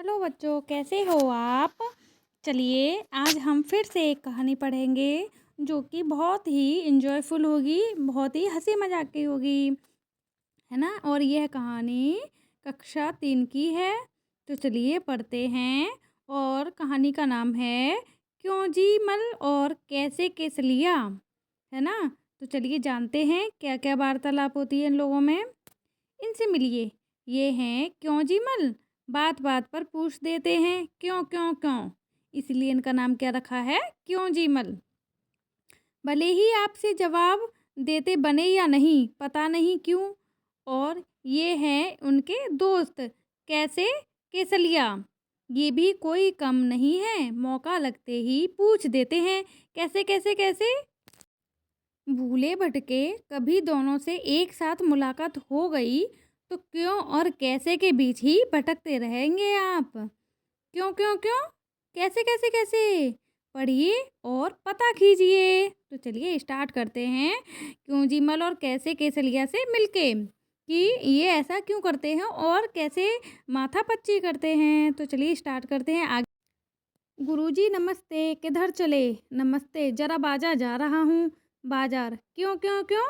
Hello बच्चों, कैसे हो आप? चलिए आज हम फिर से एक कहानी पढ़ेंगे जो कि बहुत ही इंजॉयफुल होगी, बहुत ही हंसी मजाक की होगी, है ना। और यह कहानी कक्षा 3 की है। तो चलिए पढ़ते हैं। और कहानी का नाम है क्यों जी मल और कैसे केसलिया, है ना। तो चलिए जानते हैं क्या क्या वार्तालाप होती है इन लोगों में। इनसे मिलिए। ये हैं क्यों जी मल, बात बात पर पूछ देते हैं क्यों क्यों क्यों, इसलिए इनका नाम क्या रखा है, क्यों जी मल। भले ही आपसे जवाब देते बने या नहीं, पता नहीं क्यों। और ये हैं उनके दोस्त कैसे केसलिया, ये भी कोई कम नहीं है, मौका लगते ही पूछ देते हैं कैसे कैसे कैसे। भूले भटके कभी दोनों से एक साथ मुलाकात हो गई तो क्यों और कैसे के बीच ही भटकते रहेंगे आप। क्यों क्यों क्यों, कैसे कैसे कैसे, पढ़िए और पता कीजिए। तो चलिए स्टार्ट करते हैं क्यों जीमल और कैसे केसलिया से मिलके कि ये ऐसा क्यों करते हैं और कैसे माथा पच्ची करते हैं। तो चलिए स्टार्ट करते हैं आगे। गुरुजी नमस्ते, किधर चले? नमस्ते, जरा बाजार जा रहा हूँ। बाजार क्यों क्यों क्यों?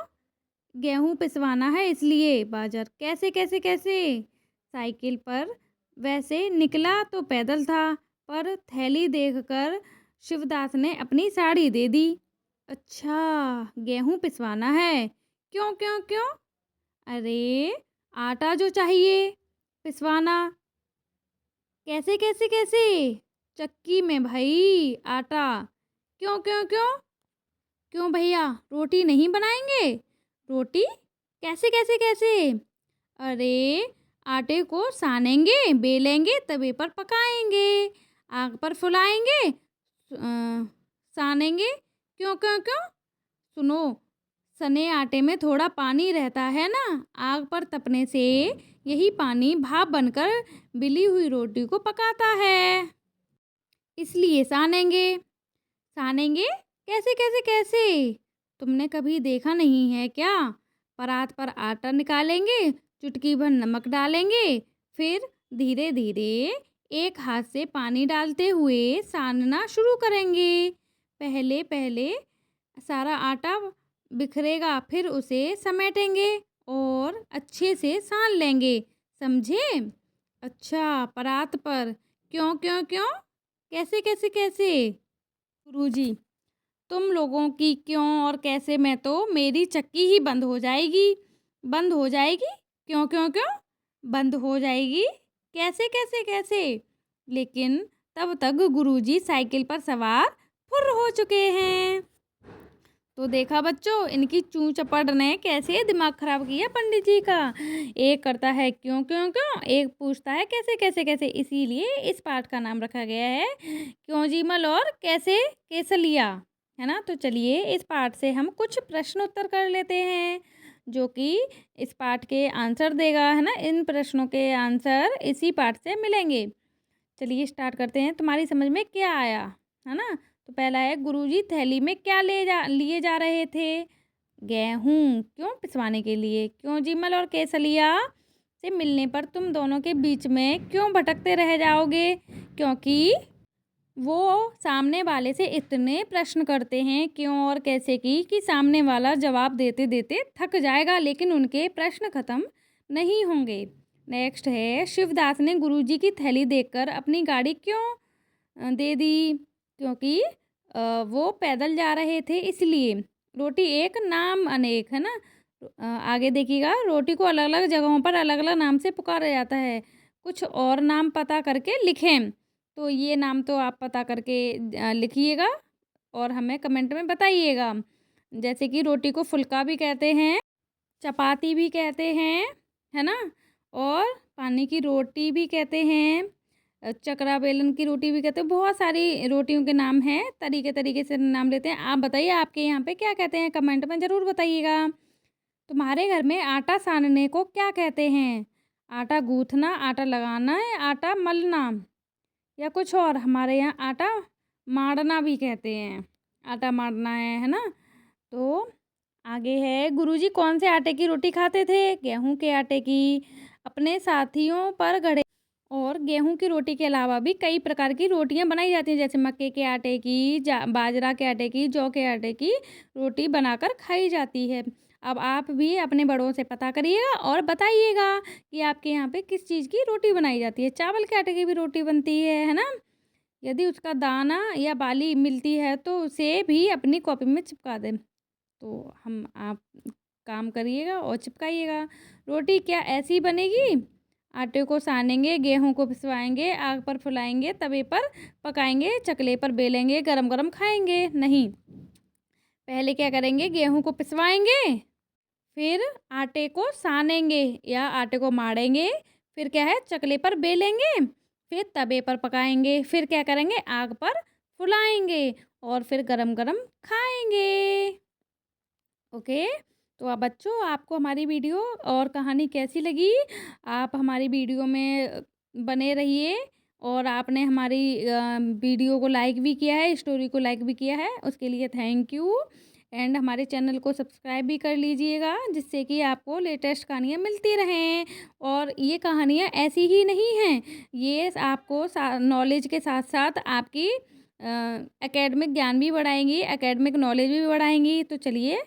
गेहूँ पिसवाना है इसलिए। बाजार कैसे कैसे कैसे? साइकिल पर। वैसे निकला तो पैदल था, पर थैली देखकर शिवदास ने अपनी साड़ी दे दी। अच्छा, गेहूँ पिसवाना है। क्यों क्यों क्यों? अरे आटा जो चाहिए पिसवाना। कैसे कैसे कैसे? चक्की में भाई आटा। क्यों क्यों क्यों? क्यों भैया रोटी नहीं बनाएंगे? रोटी कैसे कैसे कैसे? अरे आटे को सानेंगे, बेलेंगे, तवे पर पकाएंगे, आग पर फुलाएंगे, सानेंगे। क्यों क्यों क्यों? सुनो, सने आटे में थोड़ा पानी रहता है ना, आग पर तपने से यही पानी भाप बनकर बिली हुई रोटी को पकाता है, इसलिए सानेंगे। सानेंगे कैसे कैसे कैसे? तुमने कभी देखा नहीं है क्या? परात पर आटा निकालेंगे, चुटकी भर नमक डालेंगे, फिर धीरे धीरे एक हाथ से पानी डालते हुए सानना शुरू करेंगे। पहले पहले सारा आटा बिखरेगा, फिर उसे समेटेंगे और अच्छे से सान लेंगे, समझे? अच्छा, परात पर। क्यों क्यों क्यों, कैसे कैसे कैसे? गुरुजी, तुम लोगों की क्यों और कैसे में तो मेरी चक्की ही बंद हो जाएगी। बंद हो जाएगी? क्यों क्यों क्यों बंद हो जाएगी? कैसे कैसे कैसे? लेकिन तब तक गुरुजी साइकिल पर सवार फुर्र हो चुके हैं। तो देखा बच्चों, इनकी चूं चपड़ ने कैसे दिमाग खराब किया पंडित जी का। एक करता है क्यों क्यों क्यों, एक पूछता है कैसे कैसे कैसे, इसीलिए इस पाठ का नाम रखा गया है क्यों जीमल और कैसे केसलिया, है ना। तो चलिए इस पाठ से हम कुछ प्रश्न उत्तर कर लेते हैं जो कि इस पाठ के आंसर देगा, है ना। इन प्रश्नों के आंसर इसी पाठ से मिलेंगे। चलिए स्टार्ट करते हैं। तुम्हारी समझ में क्या आया, है ना। तो पहला है गुरुजी थैली में क्या लिए जा रहे थे? गेहूँ। क्यों पिसवाने के लिए। क्यों जीमल और केसलिया से मिलने पर तुम दोनों के बीच में क्यों भटकते रह जाओगे? क्योंकि वो सामने वाले से इतने प्रश्न करते हैं क्यों और कैसे की कि सामने वाला जवाब देते देते थक जाएगा, लेकिन उनके प्रश्न खत्म नहीं होंगे। नेक्स्ट है शिवदास ने गुरुजी की थैली देखकर अपनी गाड़ी क्यों दे दी? क्योंकि वो पैदल जा रहे थे इसलिए। रोटी एक नाम अनेक, है ना। आगे देखिएगा, रोटी को अलग अलग जगहों पर अलग अलग नाम से पुकारा जाता है, कुछ और नाम पता करके लिखें। तो ये नाम तो आप पता करके लिखिएगा और हमें कमेंट में बताइएगा। जैसे कि रोटी को फुल्का भी कहते हैं, चपाती भी कहते हैं, है ना। और पानी की रोटी भी कहते हैं, चकरा बेलन की रोटी भी कहते हैं। बहुत सारी रोटियों के नाम हैं, तरीके तरीके से नाम लेते हैं। आप बताइए आपके यहाँ पे क्या कहते हैं, कमेंट में ज़रूर बताइएगा। तुम्हारे घर में आटा सानने को क्या कहते हैं? आटा गूँथना, आटा लगाना है, आटा मलना, या कुछ और? हमारे यहाँ आटा मारना भी कहते हैं, आटा मारना है ना। तो आगे है गुरुजी कौन से आटे की रोटी खाते थे? गेहूं के आटे की। अपने साथियों पर गड़े और गेहूं की रोटी के अलावा भी कई प्रकार की रोटियां बनाई जाती हैं, जैसे मक्के के आटे की, बाजरा के आटे की, जौ के आटे की रोटी बनाकर खाई जाती है। अब आप भी अपने बड़ों से पता करिएगा और बताइएगा कि आपके यहाँ पे किस चीज़ की रोटी बनाई जाती है। चावल के आटे की भी रोटी बनती है ना? यदि उसका दाना या बाली मिलती है तो उसे भी अपनी कॉपी में चिपका दें। तो आप काम करिएगा और चिपकाइएगा। रोटी क्या ऐसी ही बनेगी? आटे को सानेंगे, गेहूँ को पिसवाएँगे, आग पर फुलाएँगे, तवे पर पकाएँगे, चकले पर बेलेंगे, गरम-गरम खाएँगे? नहीं। पहले क्या करेंगे? गेहूँ को पिसवाएँगे, फिर आटे को सानेंगे या आटे को माड़ेंगे, फिर क्या है चकले पर बेलेंगे, फिर तवे पर पकाएँगे, फिर क्या करेंगे? आग पर फुलाएँगे और फिर गरम-गरम खाएँगे। ओके। तो अब बच्चों आपको हमारी वीडियो और कहानी कैसी लगी? आप हमारी वीडियो में बने रहिए और आपने हमारी वीडियो को लाइक भी किया है, स्टोरी को लाइक भी किया है, उसके लिए थैंक यू। एंड हमारे चैनल को सब्सक्राइब भी कर लीजिएगा, जिससे कि आपको लेटेस्ट कहानियाँ मिलती रहें। और ये कहानियाँ ऐसी ही नहीं हैं, ये आपको नॉलेज के साथ-साथ आपकी एकेडमिक ज्ञान भी बढ़ाएँगी, एकेडमिक नॉलेज भी बढ़ाएँगी। तो चलिए